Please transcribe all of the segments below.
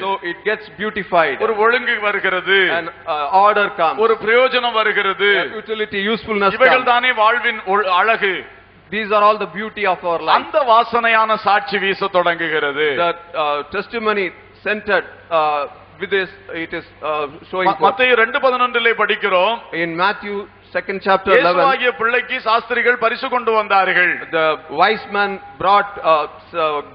So it gets beautified. ஒரு ஒழுங்கு வருகிறது. An order comes. ஒரு பிரயோஜனம் வருகிறது. Utility, usefulness comes. இவைகள் தானே வாழ்வின் அழகு. These are all the beauty of our life. அந்த வாசனையான சாட்சி வீச தொடங்குகிறது. The testimony centered with this, it is showing. மத்தேயு 2:11 படிக்கிறோம். In Matthew 2nd chapter 11, இயேசுவாகிய பிள்ளைக்கு சாஸ்திரிகள் பரிசு கொண்டு வந்தார்கள். the wise man brought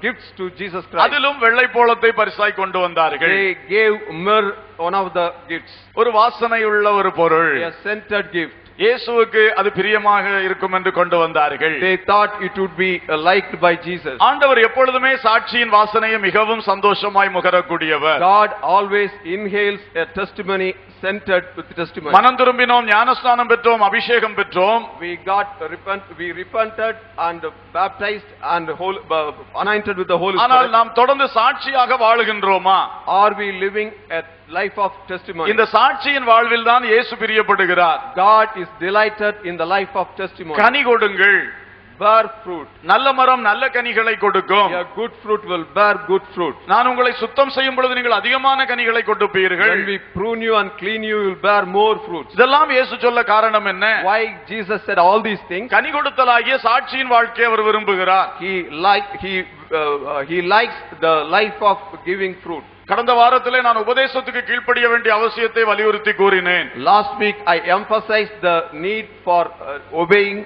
gifts to Jesus Christ. அதிலும் வெள்ளை போளத்தை பரிசாய் கொண்டு வந்தார்கள். They gave myrrh, one of the gifts. ஒரு வாசனையுள்ள ஒரு பொருள். A scented gift. இயேசுவுக்கு அது பிரியமாக இருக்கும் என்று கொண்டு வந்தார்கள். They thought it would be liked by Jesus. ஆண்டவர் எப்பொழுதுமே சாட்சியின் வாசனையை மிகவும் சந்தோஷமாய் முகரக்கூடியவர். God always inhales a testimony scented with testimony. மனம் திரும்பினோம், ஞானஸ்நானம் பெற்றோம், அபிஷேகம் பெற்றோம். We repented and baptized and anointed with the Holy Spirit. ஆனால் நாம் தொடர்ந்து சாட்சியாக வாழுகின்றோமா? Are we living a life of testimony? இந்த சாட்சியின் வாழ்வில் தான் இயேசு பிரியப்படுகிறார். God is delighted in the life of testimony. கனி கொடுங்கள். Bear fruit. நல்ல மரம் நல்ல கனிகளை கொடுக்கும். A good fruit will bear good fruit. நான் உங்களை சுத்தம் செய்யும் பொழுது நீங்கள் அதிகமான கனிகளை கொடுப்பீர்கள். When we prune you and clean you, you will bear more fruits. இதெல்லாம் இயேசு சொல்ல காரணம் என்ன? Why Jesus said all these things? கனி கொடுத்தலாகிய சாட்சியின் வாழ்க்கையை அவர் விரும்புகிறார். He likes the life of giving fruit. கடந்த வாரத்திலே நான் உபதேசத்துக்கு கீழ்ப்படிய வேண்டிய அவசியத்தை வலியுறுத்தி கூறினேன். Last week I emphasized the need for obeying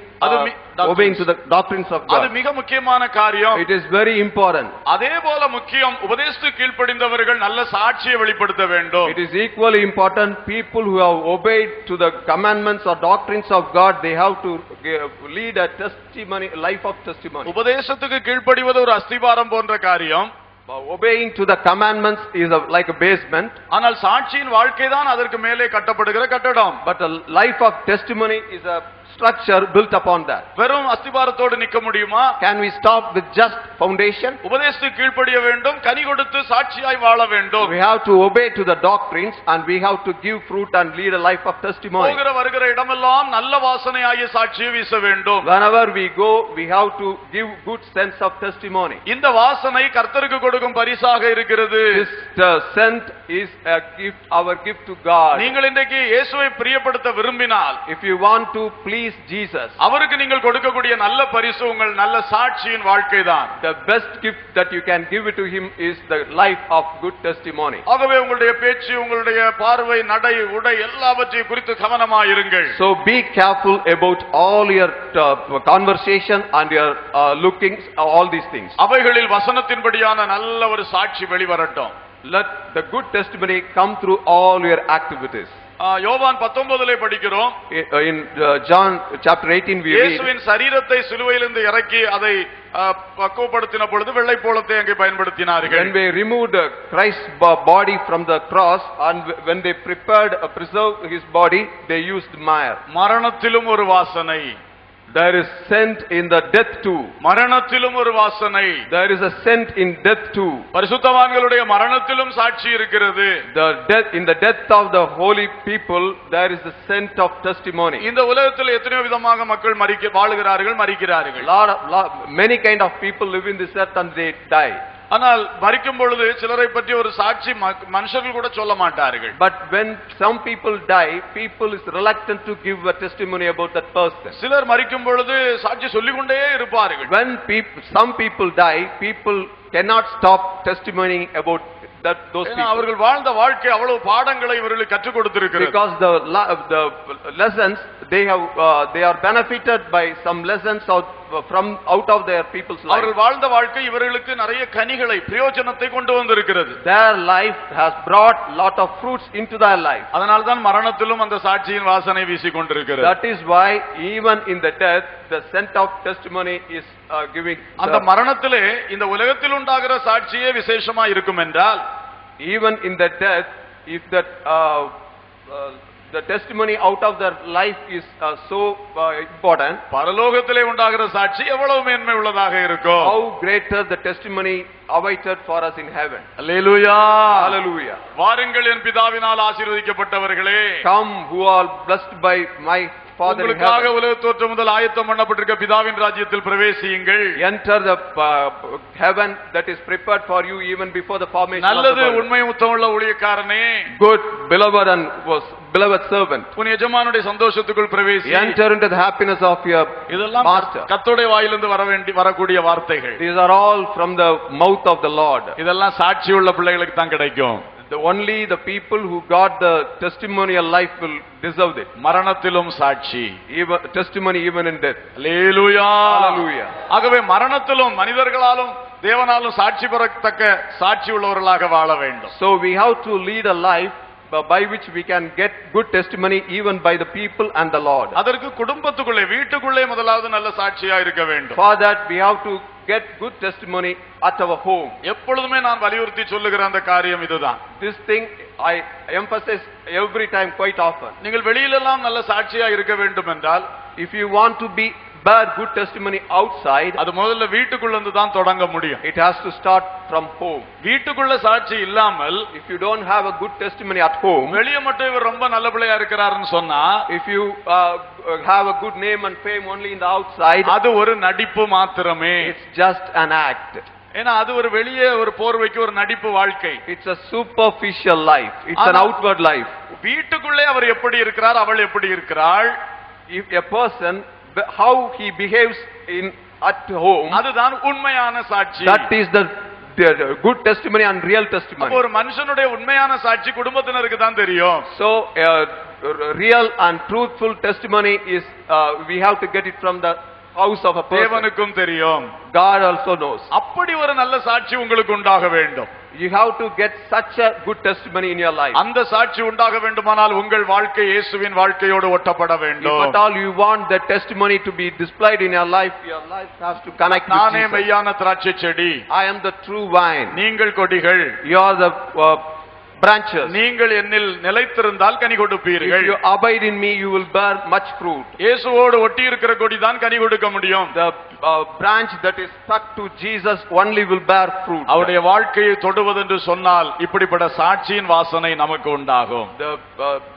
to the doctrines of God. அது மிக முக்கியமான காரியம். It is very important. அதேபோல முக்கியம் உபதேசத்துக்கு கீழ்ப்படிந்தவர்கள் நல்ல சாட்சியை வெளிப்படுத்த வேண்டும். It is equally important people who have obeyed to the commandments or doctrines of God, they have to lead a testimony, life of testimony. உபதேசத்துக்கு கீழ்ப்படிவது ஒரு அஸ்திபாரம் போன்ற காரியம். Obeying to the commandments is like a basement. ஆனால் சாட்சியின் வாழ்க்கை தான் அதற்கு மேலே கட்டப்படுகிற கட்டடம். But a life of testimony is a structure built upon that. வெறும் அஸ்திபாரத்தோடு நிற்க முடியுமா? Can we stop with just foundation? உபதேசத்துக்கு கீழ்ப்படிய வேண்டும், கனி கொடுத்து சாட்சியாய் வாழ வேண்டும். We have to obey to the doctrines and we have to give fruit and lead a life of testimony. போகிற வருகிற இடமெல்லாம் நல்ல வாசனையாகிய சாட்சியை வீச வேண்டும். Whenever we go, we have to give good sense of testimony. இந்த வாசனை கர்த்தருக்கு கொடுக்கும் பரிசாக இருக்கிறது. This scent is a gift, our gift to God. நீங்கள் இன்றைக்கு இயேசுவை பிரியப்படுத்த விரும்பினால், if you want to please Jesus, அவருக்கு நீங்கள் கொடுக்கக்கூடிய நல்ல பரிசு உங்கள் நல்ல சாட்சியின் வாழ்க்கைதான். the best gift that you can give it to him is the life of good testimony. ஆகவே உங்களுடைய பேச்சு, உங்களுடைய பார்வை, நடை, உடை எல்லாவற்றையும் குறித்து கவனமாயிருங்கள். So be careful about all your conversation and your lookings, all these things. அவைகளில் வசனத்தின்படியான நல்ல ஒரு சாட்சி வெளிவரட்டும். Let the good testimony come through all your activities. யோவான் 19 படிக்கிறோம். In John chapter 18 we read, இயேசுவின் சரீரத்தை சிலுவையிலிருந்து இறக்கி அதை பக்குவப்படுத்தின பொழுது வெள்ளை போளத்தை அங்கே பயன்படுத்தினார்கள். when we removed Christ's body from the cross and when they preserved his body, they used myrrh. மரணத்திலும் ஒரு வாசனை. There is scent in the death too. மரணத்திலும் ஒரு வாசனை. There is a scent in death too. பரிசுத்தவான்களுடைய மரணத்திலும் சாட்சி இருக்கிறது. In the death of the holy people, there is a scent of testimony. இந்த உலகத்தில் எத்தனையோ விதமாக மக்கள் வாழுகிறார்கள், மரிக்கிறார்கள். Many kind of people live in this earth and they die. ஆனால் மரிக்கும் பொழுது சிலரை பற்றி ஒரு சாட்சி மனுஷர்கள் கூட சொல்ல மாட்டார்கள். But when some people die, people is reluctant to give a testimony about that person. சிலர் மரிக்கும் பொழுது சாட்சி சொல்லிக்கொண்டே இருப்பார்கள். When some people die, people cannot stop testimony about those people. அவர்கள் வாழ்ந்த வாழ்க்கை அவ்வளவு பாடங்களை இவர்களுக்கு கற்றுக் கொடுத்திருக்கிறது. Because the lessons they are benefited by some lessons out of their people's life. அவர்கள் வாழ்ந்த வாழ்க்கை இவர்களுக்கு நிறைய கனிகளை, பிரயோஜனத்தை கொண்டு வந்திருக்கிறது. Their life has brought lot of fruits into their life. அதனால தான் மரணத்திலும் அந்த சாட்சியின் வாசனை வீசிக் கொண்டிருக்கிறது. That is why even in the death the scent of testimony is giving. அந்த மரணத்திலே இந்த உலகத்தில் உண்டாகிற சாட்சியே விசேஷமா இருக்கும் என்றால், even in the death, if that the testimony out of their life is so important, பரலோகத்திலே உண்டாகிற சாட்சி எவ்வளவு மேன்மை உள்ளதாக இருக்கும். how greater the testimony awaited for us in heaven. Hallelujah, hallelujah. வாருங்கள் என் பிதாவினால் ஆசீர்வதிக்கப்பட்டவர்களே, come who are blessed by my Father in உங்களுக்காக heaven. உலக தோற்றம் முதல் ஆயத்தம் பண்ணப்பட்டிருக்க பிதாவின் ராஜ்யத்தில் பிரவேசியுங்கள். Enter the heaven that is prepared for you even before the formation of the நல்லது world. உண்மை உத்தமமுள்ள ஊழியக்காரனே, Good, beloved and beloved servant, உன் எஜமானுடைய சந்தோஷத்துக்குள் பிரவேசி. enter into the happiness of your இதெல்லாம் master. கர்த்தருடைய வாயிலிருந்து வரக்கூடிய வார்த்தைகள். These are all from the mouth of the Lord. இதெல்லாம் சாட்சியுள்ள பிள்ளைகளுக்கு தான் கிடைக்கும். Only the people who got the testimonial life will deserve it. மரணத்திலும் சாட்சி, Testimony even in death. Hallelujah. Hallelujah. ஆகவே மரணத்திலும் மனிதர்களாலும் தேவனாலும் சாட்சி பெறத்தக்க சாட்சி உள்ளவர்களாக வாழ வேண்டும். So we have to lead a life by which we can get good testimony even by the people and the Lord. அதற்கு குடும்பத்துக்குள்ளே வீட்டுக்குள்ளே முதலாவது நல்ல சாட்சியா இருக்க வேண்டும். For that we have to get good testimony at our home. எப்பொழுதுமே நான் வலியுறுத்தி சொல்லுகிற அந்த காரியம் இதுதான். This thing I emphasize every time quite often. நீங்கள் வெளியிலெல்லாம் நல்ல சாட்சியா இருக்க வேண்டும் என்றால், if you want to bear good testimony outside, அது முதல்ல வீட்டுக்குள்ள இருந்து தான் தொடங்க முடியும். it has to start from home. வீட்டுக்குள்ள சாட்சி இல்லாமல், if you don't have a good testimony at home, வெளிய மட்டும் இவர் ரொம்ப நல்ல பிள்ளையா இருக்கிறாருன்னு சொன்னா, if you have a good name and fame only in the outside, அது ஒரு நடிப்பு மாத்திரமே. it's just an act. ஏன்னா அது ஒரு வெளியே ஒரு போர்வைக்கு ஒரு நடிப்பு வாழ்க்கை. It's a superficial life. It's an outward life. வீட்டுக்குள்ளே அவர் எப்படி இருக்கிறார், அவள் எப்படி இருக்கிறாள், if a person how he behaves in at home, அதுதான் உண்மையான சாட்சி. that is the good testimony and real testimony. ஒரு மனுஷனுடைய உண்மையான சாட்சி குடும்பத்தினருக்கு தான் தெரியும். So real and truthful testimony is we have to get it from the house of a person. தேவனுக்கும் தெரியும், God also knows. அப்படி ஒரு நல்ல சாட்சி உங்களுக்கு உண்டாக வேண்டும். You have to get such a good testimony in your life. அந்த சாட்சி உண்டாக வேண்டுமானால் உங்கள் வாழ்க்கை இயேசுவின் வாழ்க்கையோடு ஒட்டப்பட வேண்டும். If at all you want that testimony to be displayed in your life has to connect with நானே Jesus. மெய்யான திராட்சை செடி, I am the true vine, நீங்கள் கொடிகள், you are the branches. நீங்கள் என்னில் நிலைத்திருந்தால் கனி கொடுப்பீர்கள். If you abide in me, you will bear much fruit. இயேசுவோடு ஒட்டி இருக்கிற கொடி தான் கனி கொடுக்க முடியும். The branch that is stuck to Jesus only will bear fruit. அவருடைய வாழ்க்கையை தொடுவதென்று சொன்னால் இப்படிப்பட்ட சாட்சியின் வாசனை நமக்கு உண்டாகும்.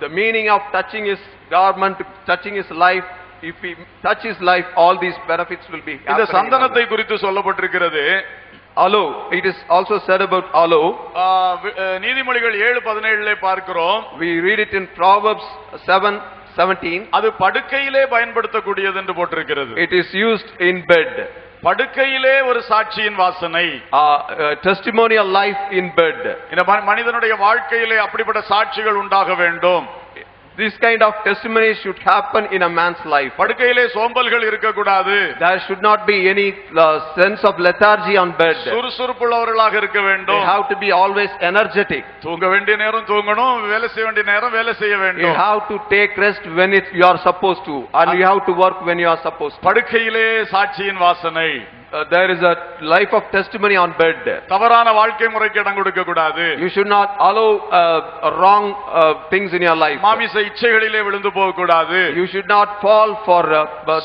The meaning of touching his garment, touching his life, if we touch his life, all these benefits will be happening. இந்த சந்தனத்தை குறித்து சொல்லப்பட்டிருக்கிறது. Aloe, it is also said about aloe. நீதிமொழிகள் 7:17 பார்க்கிறோம். We read it in Proverbs 7:17. அது படுக்கையிலே பயன்படுத்தக்கூடியது என்று போட்டிருக்கிறது. It is used in bed. படுக்கையிலே ஒரு சாட்சியின் வாசனை, testimonial life in bed. இந்த மனிதனுடைய வாழ்க்கையிலே அப்படிப்பட்ட சாட்சிகள் உண்டாக வேண்டும். This kind of testimony should happen in a man's life. படுக்கையிலே சோம்பல்கள் இருக்க கூடாது. There should not be any sense of lethargy on bed. சுறுசுறுப்புள்ளவர்களாக இருக்க வேண்டும். You have to be always energetic. தூங்க வேண்டிய நேரம் தூங்கணும், வேலை செய்ய வேண்டிய நேரம் வேலை செய்ய You வேண்டும். have to take rest when you are supposed to, and you have to work when you are supposed to. படுக்கையிலே சாட்சியின் வாசனை. There is a life of testimony on bed. தவறான வாழ்க்கை முறைக்கு இடம் கொடுக்க கூடாது. You should not allow wrong things in your life. மாமிச இச்சைகளிலே விழுந்து போக கூடாது. You should not fall for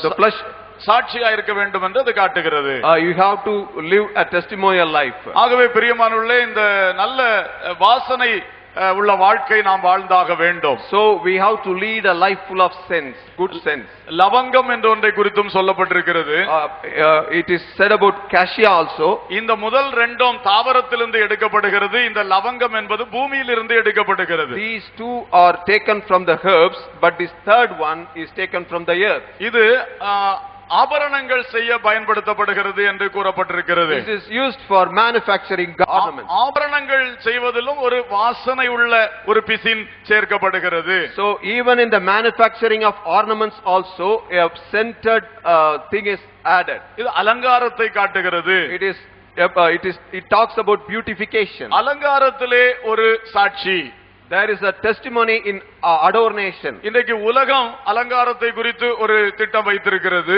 the flesh. சாட்சியா இருக்க வேண்டும் என்று அது காட்டுகிறது. You have to live a testimonial life. ஆகவே பிரியமானவர்களே, இந்த நல்ல வாசனை உள்ள வாழ்க்கை நாம் வாழ்ந்தாக வேண்டும். So we have to lead a life full of sense, good sense. லவங்கம் என்ற ஒன்றை குறித்தும் சொல்லப்பட்டிருக்கிறது. It is said about cassia also. இந்த முதல் ரெண்டும் தாவரத்திலிருந்து எடுக்கப்படுகிறது, இந்த லவங்கம் என்பது பூமியிலிருந்து எடுக்கப்படுகிறது. These two are taken from the herbs, but this third one is taken from the earth. இது ஆபரணங்கள் செய்ய பயன்படுத்தப்படுகிறது என்று கூறப்பட்டிருக்கிறது. This is used for manufacturing ornaments. ஆபரணங்கள் செய்வதிலும் ஒரு வாசனை உள்ள ஒரு பிசின் சேர்க்கப்படுகிறது. So even in the manufacturing of ornaments also a scented thing is added. இது அலங்காரத்தை காட்டுகிறது. It talks about beautification. அலங்காரத்திலே ஒரு சாட்சி. There is a testimony in adornation. இன்றைக்கு உலகம் அலங்காரத்தை குறித்து ஒரு திட்டம் வைத்திருக்கிறது.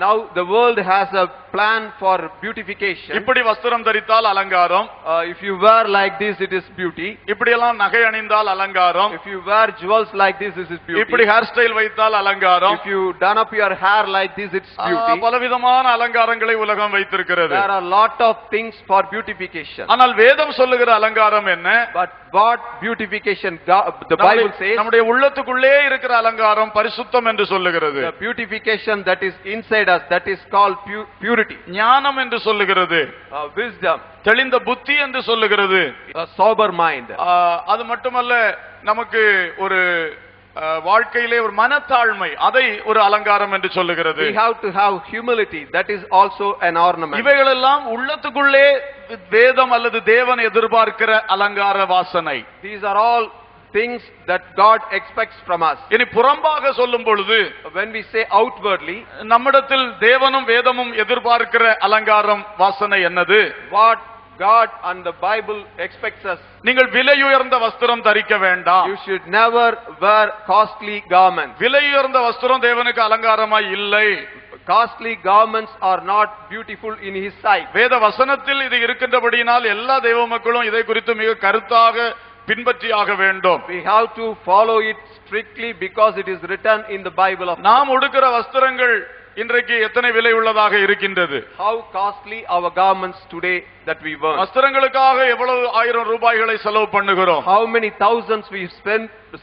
Now the world has a plan for beautification. இப்படி வஸ்திரம் தரித்தால் அலங்காரம். If you wear like this, it is beauty. இப்படி எல்லாம் நகை அணிந்தால் அலங்காரம். If you wear jewels like this, this is beauty. இப்படி ஹேர் ஸ்டைல் வைத்தால் அலங்காரம். If you done up your hair like this, it's beauty. பலவிதமான அலங்காரங்களை உலகம் வைத்திருக்கிறது. There are lot of things for beautification. ஆனால் வேதம் சொல்லுகிற அலங்காரம் என்ன? But what beauty beautification, the Bible says, நம்முடைய உள்ளத்துக்குள்ளே இருக்கிற அலங்காரம் பரிசுத்தம் என்று சொல்லுகிறது. the beautification that is inside us, that is called purity. ஞானம் என்று சொல்லுகிறது. Wisdom, தெளிந்த புத்தி என்று சொல்லுகிறது. a sober mind. அது மட்டுமல்ல, நமக்கு ஒரு வாழ்க்கையிலே ஒரு மனத்தாழ்மை, அதை ஒரு அலங்காரம் என்று சொல்லுகிறது. We have to have humility, that is also an ornament. இவைகளெல்லாம் உள்ளத்துக்குள்ளே வேதம் அல்லது தேவன் எதிர்பார்க்கிற அலங்கார வாசனை. These are all things that God expects from us. இனி புறம்பாக சொல்லும் பொழுது, when we say outwardly, நம்மிடத்தில் தேவனும் வேதமும் எதிர்பார்க்கிற அலங்காரம் வாசனை என்னது? what God and the Bible expects us. நீங்கள் விலையுயர்ந்த வஸ்திரம் தரிக்க வேண்டாம். You should never wear costly garments. விலையுயர்ந்த வஸ்திரம் தேவனுக்கு அலங்காரமாய் இல்லை. Costly garments are not beautiful in His sight. வேத வசனத்தில் இது இருக்கின்றபடியினால் எல்லா தேவ மக்களும் இதை குறித்து மிக கருத்தாக பின்பற்றியாக வேண்டும். We have to follow it strictly because it is written in the Bible of God. நாம் உடுக்கிற வஸ்திரங்கள் இன்றைக்கு எத்தனை விலை உள்ளதாக இருக்கின்றது? How costly our garments today that we wear. வஸ்திரங்களுக்காக எவ்வளவு ஆயிரம் ரூபாய்களை செலவு பண்ணுகிறோம்? How many thousands we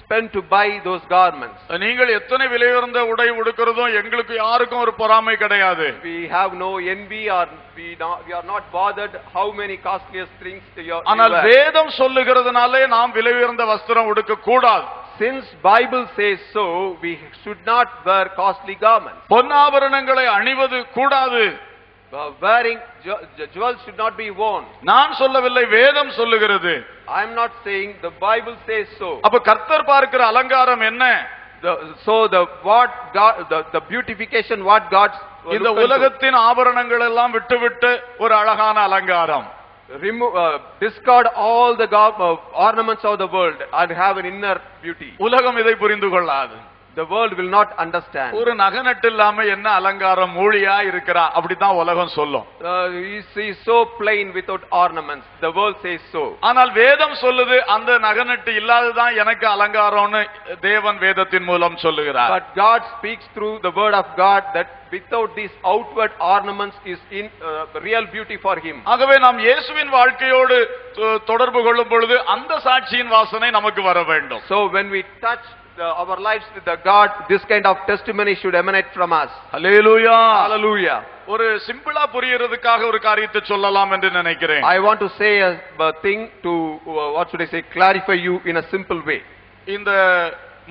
spend to buy those garments. நீங்கள் எத்தனை விலையுயர்ந்த உடை உடுக்கிறதும் எங்களுக்கு யாருக்கும் ஒரு பொறாமை கிடையாது. We have no envy or we are not bothered how many costliest things you wear. ஆனால் வேதம் சொல்லுகிறதுனாலே நாம் விலையுயர்ந்த வஸ்திரம் உடுக்க கூடாது. Since Bible says so, we should not wear costly garments. பொன்னாபரணங்களை அணிவது கூடாது. Wearing jewels should not be worn. நான் சொல்லவில்லை, வேதம் சொல்லுகிறது. I am not saying, the Bible says so. அப்ப கர்த்தர் பார்க்கிற அலங்காரம் என்ன? The beautification what God இந்த உலகத்தின் ஆபரணங்கள் எல்லாம் விட்டுவிட்டு ஒரு அழகான அலங்காரம். Discard all the ornaments of the world and have an inner beauty. உலகம் இதை புரிந்து கொள்ளாது. The world will not understand. ஒரு நகநட்டு இல்லாம என்ன அலங்காரம், மூழியா இருக்கிறா, அப்படிதான் உலகம் சொல்லும். He is so plain without ornaments. The world says so. ஆனால் வேதம் சொல்லுது, அந்த நகநட்டு இல்லாததான் எனக்கு அலங்காரம்னு தேவன் வேதத்தின் மூலம் சொல்லுகிறார். But God speaks through the word of God that without these outward ornaments is in real beauty for Him. ஆகவே நாம் இயேசுவின் வாழ்க்கையோடு தொடர்பு கொள்ளும் பொழுது அந்த சாட்சியின் வாசனை நமக்கு வர வேண்டும். So when we touch our lives with the God, this kind of testimony should emanate from us. Hallelujah. Hallelujah. ஒரு சிம்பிளா புரியறதுக்காக ஒரு காரியத்தை சொல்லலாம் என்று நினைக்கிறேன். I want to say a thing to what should I say, clarify you in a simple way. இந்த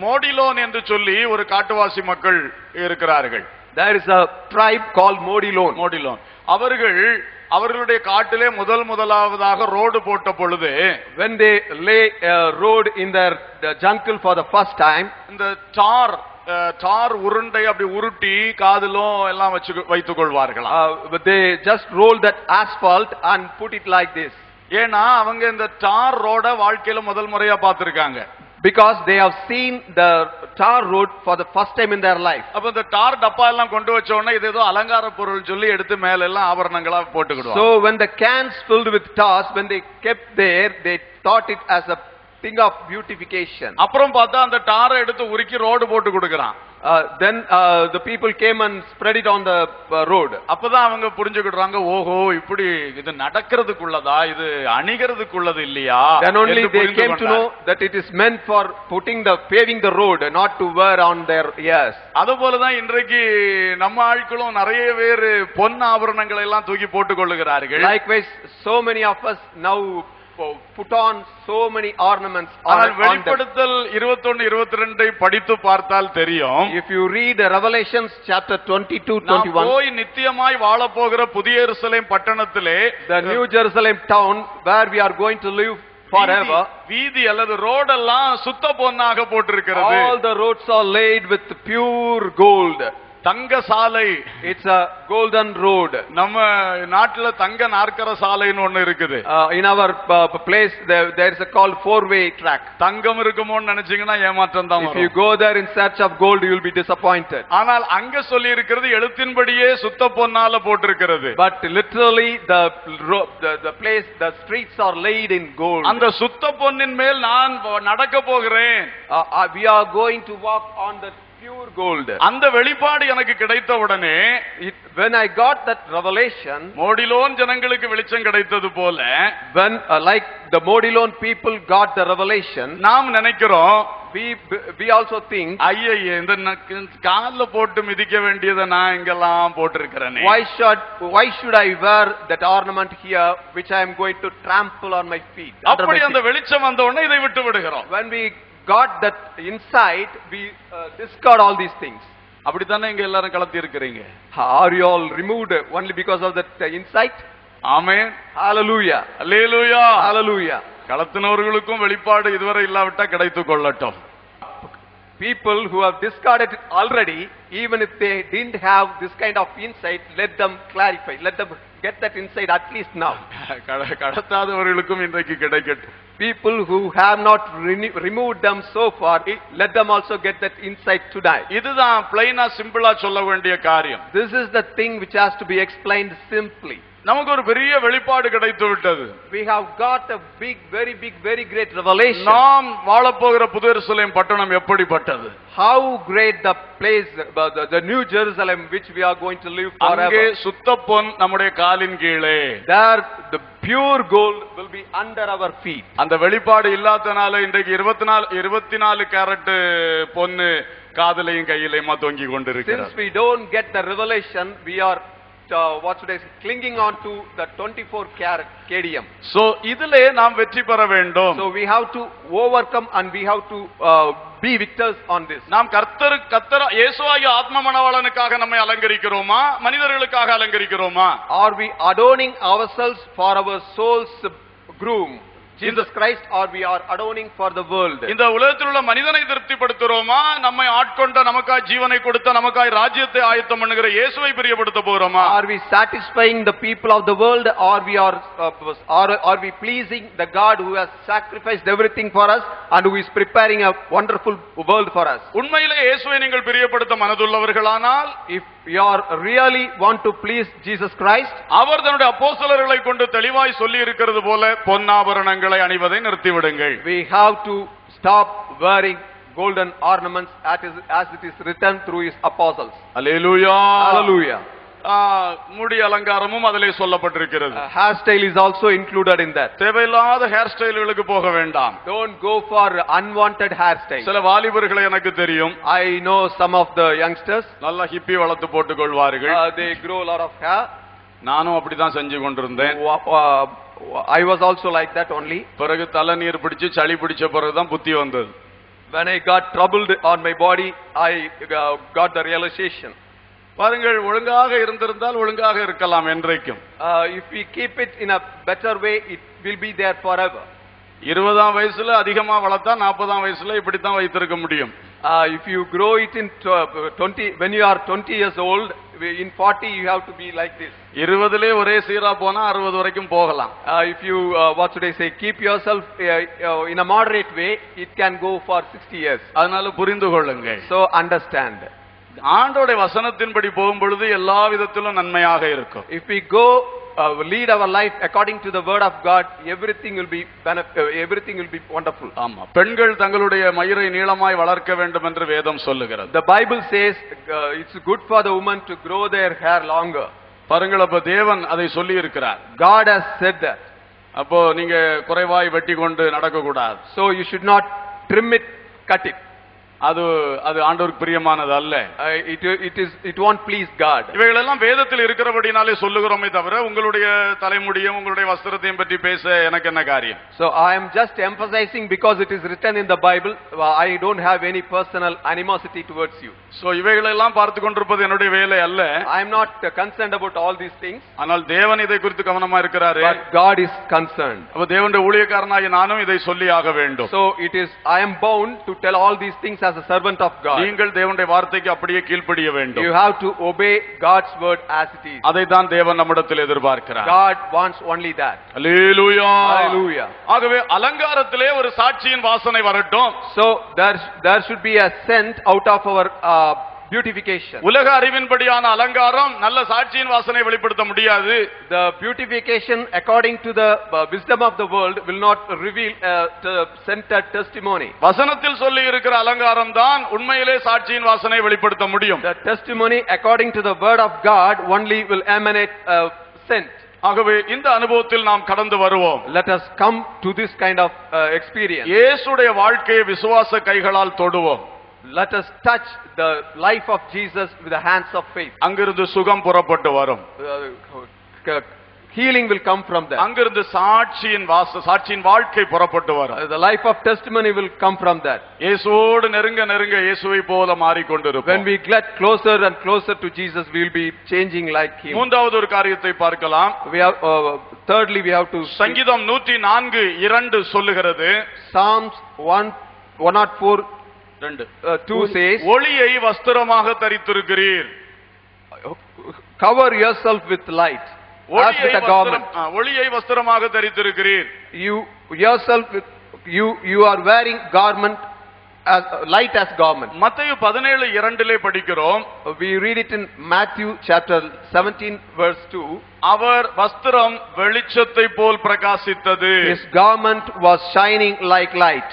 மோடிலோன் என்று சொல்லி ஒரு காட்டுவாசி மக்கள் இருக்கிறார்கள். There is a tribe called Modilon. அவர்களுடைய காட்டிலே முதலாவதாக ரோடு போட்ட பொழுது, when they lay a road in their jungle for the first time, இந்த டார் உருண்டை அப்படி உருட்டி காதிலும் எல்லாம் வைத்துக் கொள்வார்களாம். they just roll that asphalt and put it like this. ஏன்னா அவங்க இந்த டார் ரோட வாழ்க்கையில முதல் முறையா பார்த்திருக்காங்க. Because they have seen the tar road for the first time in their life. அப்ப இந்த டார் டப்பா எல்லாம் கொண்டு வச்ச உடனே இது ஏதோ அலங்கார பொருள் சொல்லி எடுத்து மேல எல்லாம் ஆபரணங்களா போட்டுக்கிடுவாங்க. So when the cans filled with tars, when they kept there, they thought it as a thing of beautification. அப்புறம் பார்த்தா அந்த டாரை எடுத்து உருக்கி ரோடு போட்டு கொடுக்கறான். Then the people came and spread it on the road. அப்பதான் அவங்க புரிஞ்சுக்கிடுறாங்க, ஓஹோ இப்படி இது நடக்கிறதுக்குள்ளதா, இது அணிகிறதுக்குள்ளது இல்லையா. Then only they came to know that it is meant for paving the road, not to wear on their ears. அதுபோலதான் இன்றைக்கு நம்ம ஆட்களும் நிறைய பேர் பொன் ஆபரணங்களை எல்லாம் தூக்கி போட்டுக் கொள்ளுகிறார்கள். Likewise, so many of us now put on so many ornaments. ஆனால் வெளிப்படுத்தல் 21-22 படித்து பார்த்தால் தெரியும். If you read Revelations chapter 22-21, போய் நித்தியமாய் வாழப் போகிற புதிய எருசலேம் பட்டணத்திலே, the New Jerusalem town where we are going to live forever, வீதி அல்லது ரோடெல்லாம் சுத்த பொன்னாக போட்டிருக்கிறது. all the roads are laid with pure gold. தங்க சாலை, it's a golden road. நம்ம நாட்டுல தங்க நாற்கர சாலைன்னு ஒண்ணு இருக்குது. In our place there is a called four-way track. தங்கம் இருக்குமோன்னு நினைச்சீங்கன்னா ஏமாற்றம் தான். If you go there in search of gold, you will be disappointed. ஆனால் அங்க சொல்லி இருக்கிறது எழுத்தின்படியே சுத்த பொன்னால போட்டிருக்கிறது. But literally the place, the streets are laid in gold. அந்த சுத்த பொன்னின் மேல் நான் நடக்க போகிறேன். We are going to walk on the pure gold. அந்த வெளிப்பாடு எனக்கு கிடைத்த உடனே When I got that revelation, மோடிலோன் ஜனங்களுக்கு வெளிச்சம் கிடைத்தது போல, when like the Modilon people got the revelation, நாம் நினைக்கிறோம், we also think, ஐயே இந்த கால்ல போட்டு மிதிக்க வேண்டியதை நான் இங்கெல்லாம் போட்டிருக்கிறேனே, why should I wear that ornament here which I am going to trample on my feet? அப்படி அந்த வெளிச்சம் வந்த உடனே இதை விட்டு விடுகிறோம். When we got that insight, we discard all these things. அப்படித்தானே இங்க எல்லாரும் கலத்தி இருக்கிறீங்க. Are you all removed only because of that insight? Amen. Hallelujah. Hallelujah. Hallelujah. கலத்தினவர்களுக்கும் வெளிப்பாடு இதுவரை இல்லாவிட்டா கிடைத்துக் கொள்ளட்டும். People who have discarded it already, even if they didn't have this kind of insight, let them clarify. Let them get that insight at least now. கடத்தாதவர்களுக்கும் இன்றைக்கு கிடைக்கட்டும். People who have not removed them so far, let them also get that insight tonight. இதுதான் பிளைனா சிம்பிளா சொல்ல வேண்டிய காரியம். This is the thing which has to be explained simply. நமக்கு ஒரு பெரிய வெளிப்பாடு கிடைத்து விட்டது. We have got a big, very great revelation. நாம் வாழப்போகிற புது எருசலேம் பட்டணம் எப்படிப்பட்டது? How great the place, the new Jerusalem which we are going to live forever. அங்கே சுத்த பொன் நம்முடைய காலின் கீழே. There the pure gold will be under our feet. அந்த வெளிப்பாடு இல்லாதனால இன்றைக்கு 24 கேரட் பொன்னு காதலையும் கையிலையுமா தொங்கி கொண்டிருக்கிறது. Since we don't get the revelation, we are what should I say, clinging on to the 24 karat KDM. So இதிலே நாம் வெற்றி பெற வேண்டும். So we have to overcome and we have to be victors on this. நாம் கர்த்தர் இயேசுவாகிய ஆத்ம மணவாளனுக்காக நம்மை அலங்கரிக்கிறோமா, மனிதர்களுக்காக அலங்கரிக்கிறோமா? Are we adorning ourselves for our soul's groom, Jesus Christ, or we are adorning for the world? இந்த உலகத்தில் உள்ள மனிதனை திருப்திப்படுத்துறோமா, நம்மை ஆட்கொண்ட நமக்காய் ஜீவனை கொடுத்த நமக்காய் ராஜ்யத்தை ஆயத்தம் பண்ணுகிற இயேசுவை பிரியப்படுத்த போறோமா? Are we satisfying the people of the world, or are we pleasing the God who has sacrificed everything for us and who is preparing a wonderful world for us? உண்மையிலே இயேசுவை நீங்கள் பிரியப்படுத்த மனதுள்ளவர்களானால், if you are really want to please Jesus Christ, அவர் தன்னுடைய அப்போஸ்தலர்களை கொண்டு தெளிவாய் சொல்லி இருக்கிறது போல பொன்னாபரணங்களை அணிவதை நிறுத்திவிடுங்கள். we have to stop wearing golden ornaments as it is written through his apostles. Hallelujah. Hallelujah. முடி அலங்காரமும் அதிலே சொல்லப்பட்டிருக்கிறது. Hairstyle is also included in that. தேவையில்லாத ஹேர் ஸ்டைல்களுக்கு போக வேண்டாம். Don't go for unwanted hairstyle. சில வாலிபர்களை எனக்கு தெரியும். I know some of the youngsters, நல்ல ஹிப்பி வளர்த்து போட்டுக் கொள்வார்கள். they grow a lot of hair. நானும் அப்படிதான் செஞ்சு கொண்டிருந்தேன். I was also like that only. பிறகு தலை நீர் பிடிச்சு சளி பிடிச்ச பிறகுதான் புத்தி வந்தது. When I got troubled on my body, I got the realization. பாருங்கள், ஒழுங்காக இருந்திருந்தால் ஒழுங்காக இருக்கலாம் என்றைக்கும். If we keep it in a better way, it will be there forever. 20ஆம் வயசுல அதிகமா வளர்த்தா 40ஆம் வயசுல இப்படித்தான் வைத்திருக்க முடியும். If you grow it in 20, when you are 20 years old, in 40 you have to be like this. 20லே ஒரே சீரா போனா 60 வரைக்கும் போகலாம். If you what should I say, keep yourself in a moderate way, it can go for 60 years. அதனால புரிந்து கொள்ளுங்கள். So understand. ஆண்டோட வசனத்தின்படி போகும் பொழுது எல்லா விதத்திலும் நன்மையாக இருக்கும். If we go lead our life according to the word of God, everything will be wonderful. ஆமா, பெண்கள் தங்களுடைய மயிரை நீளமாய் வளர்க்க வேண்டும் என்று வேதம் சொல்லுகிறது. The Bible says it's good for the woman to grow their hair longer. பாருங்கள், அப்ப தேவன் அதை சொல்லி இருக்கிறார். God has said that. அப்போ நீங்க குறைவாய் வெட்டி கொண்டு நடக்க கூடாது. So you should not trim it, cut it. அது ஆண்டவருக்கு பிரியமானது அல்ல. It won't please God. இவைகளெல்லாம் வேதத்தில் இருக்கிறபடினாலே சொல்லுகிறோமே தவிர உங்களுடைய தலைமுடியும் உங்களுடைய வஸ்திரத்தையும் பற்றி பேச எனக்கு என்ன காரியம்? So I am just emphasizing because it is written in the Bible. I don't have any personal animosity towards you. So இவைகளெல்லாம் பார்த்து கொண்டிருப்பது என்னுடைய வேலை அல்ல. I am not concerned about all these things. ஆனால் தேவன் இதை குறித்து கவனமா இருக்கிறாரே. But God is concerned. அப்ப தேவனுடைய ஊழியக்காரனாகிய நானும் இதை சொல்லி ஆக வேண்டும். So I am bound to tell all these things as a servant of God. நீங்கள் தேவனுடைய வார்த்தைக்கு அப்படியே கீழ்ப்படிய வேண்டும். You have to obey God's word as it is. அதை தான் தேவன் நம்மிடத்தில் எதிர்பார்க்கிறார். God wants only that. Hallelujah. Hallelujah. ஆகவே அலங்காரத்திலே ஒரு சாட்சியின் வாசனை வரட்டும். So there should be a scent out of our beautification. உலக அறிவின்படியான அலங்காரம் நல்ல சாட்சியின் வாசனை வெளிப்படுத்த முடியாது. The beautification according to the wisdom of the world will not reveal centered testimony. வசனத்தில் சொல்லி இருக்கிற அலங்காரம் தான் உண்மையிலே சாட்சியின் வாசனை வெளிப்படுத்த முடியும். The testimony according to the word of God only will emanate scent. ஆகவே இந்த அனுபவத்தில் நாம் கடந்து வருவோம். Let us come to this kind of experience. இயேசுடைய வாழ்க்கையை விசுவாச கைகளால் தொடுவோம். Let us touch the life of Jesus with the hands of faith. அங்கிருந்து சுகம் புறப்பட்டு வரும். Healing will come from there. அங்கிருந்து சாட்சியின் வாழ்க்கை புறப்பட்டு வரும். The life of testimony will come from that. இயேசுவோடு நெருங்க நெருங்க இயேசுவை போல மாறிக்கொண்டிருப்போம். When we get closer and closer to Jesus, we will be changing like him. மூன்றாவது ஒரு காரியத்தை பார்க்கலாம். Thirdly, we have to சங்கீதம் 104:2 சொல்லுகிறது. Psalms 104:2 says, ஒளியை வஸ்திரமாக தரித்திருக்கிறீர். Cover yourself with light as with a garment. ஒளியை வஸ்திரமாக தரித்திருக்கிறீர். You are wearing garment as light as garment. மத்தேயு 17:2 படிக்கிறோம். We read it in Matthew chapter 17 verse 2. அவர் வஸ்திரம் வெளிச்சத்தை போல் பிரகாசித்தது. His garment was shining like light.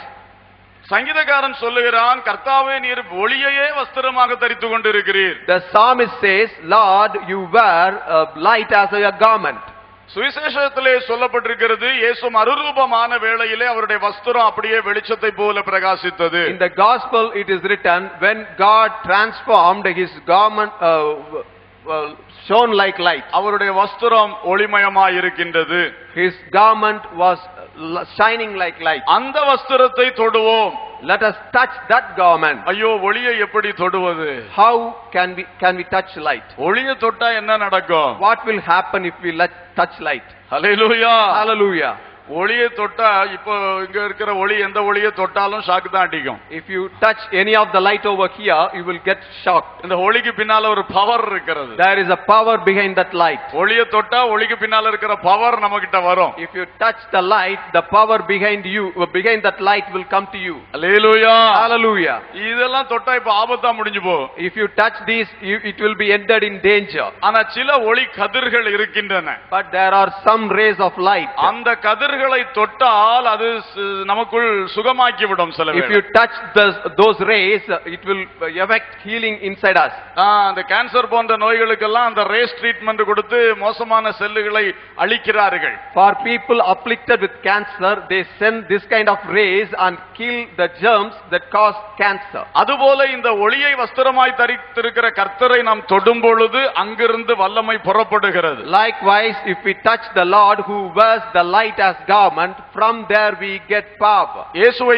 சங்கீதக்காரன் சொல்லுகிறான், கர்த்தாவே நீர் ஒளியையே வஸ்திரமாக தரித்துக் கொண்டிருக்கிறீர். The psalmist says, Lord, you wear light as a garment. சுவிசேஷத்திலே சொல்லப்பட்டிருக்கிறது, இயேசு மறுரூபமான வேளையிலே அவருடைய வஸ்திரம் அப்படியே வெளிச்சத்தை போல பிரகாசித்தது. In the gospel it is written, when God transformed his garment shone like light. அவருடைய வஸ்திரம் ஒளிமயமாய் இருக்கின்றது. His garment was shining like light. அந்த வஸ்திரத்தை தொடுவோம். Let us touch that garment. ஐயோ, ஒளியை எப்படி தொடுவது? How can we touch light? ஒளியை தொட்டா என்ன நடக்கும்? What will happen if we touch light? Hallelujah. Hallelujah. ஒளியை தொட்டா, இப்போ இங்க இருக்கிற ஒளி எந்த ஒளியை தொட்டாலும் ஷாக் தான் அடிக்கும். If you touch any of the light over here, you will get shocked. இந்த ஒளிக்கு பின்னால ஒரு பவர் இருக்கிறது. There is a power behind that light. ஒளியை தொட்டா ஒளிக்கு பின்னால இருக்கிற பவர் நம்மகிட்ட வரும். If you touch the light, the power behind that light will come to you. Hallelujah. Hallelujah. இதெல்லாம் தொட்டா இப்ப ஆபத்தா முடிஞ்சு போகும். If you touch these, it will be ended in danger. ஆனா சில ஒளி கதிர்கள் இருக்கின்றன. But there are some rays of light. அந்த கதிர்களை தொட்டால் அது நமக்குள் சுகமாக்கி விடும். சில If you touch those rays, it will effect healing inside us. அந்த கேன்சர் போன்ற நோய்களுக்கெல்லாம் அந்த ரேஸ் ட்ரீட்மென்ட் கொடுத்து மோசமான செல்லுகளை அழிக்கிறார்கள். For people afflicted with cancer, they send this kind of rays and kill the germs that cause cancer. அதுபோல இந்த ஒளியை வஸ்திரமாய் தரித்திருக்கிற கர்த்தரை நாம் தொடும் பொழுது அங்கிருந்து வல்லமை புறப்படுகிறது. Likewise, if we touch the Lord who wears the light as garment, from there we get power. இயேசுவை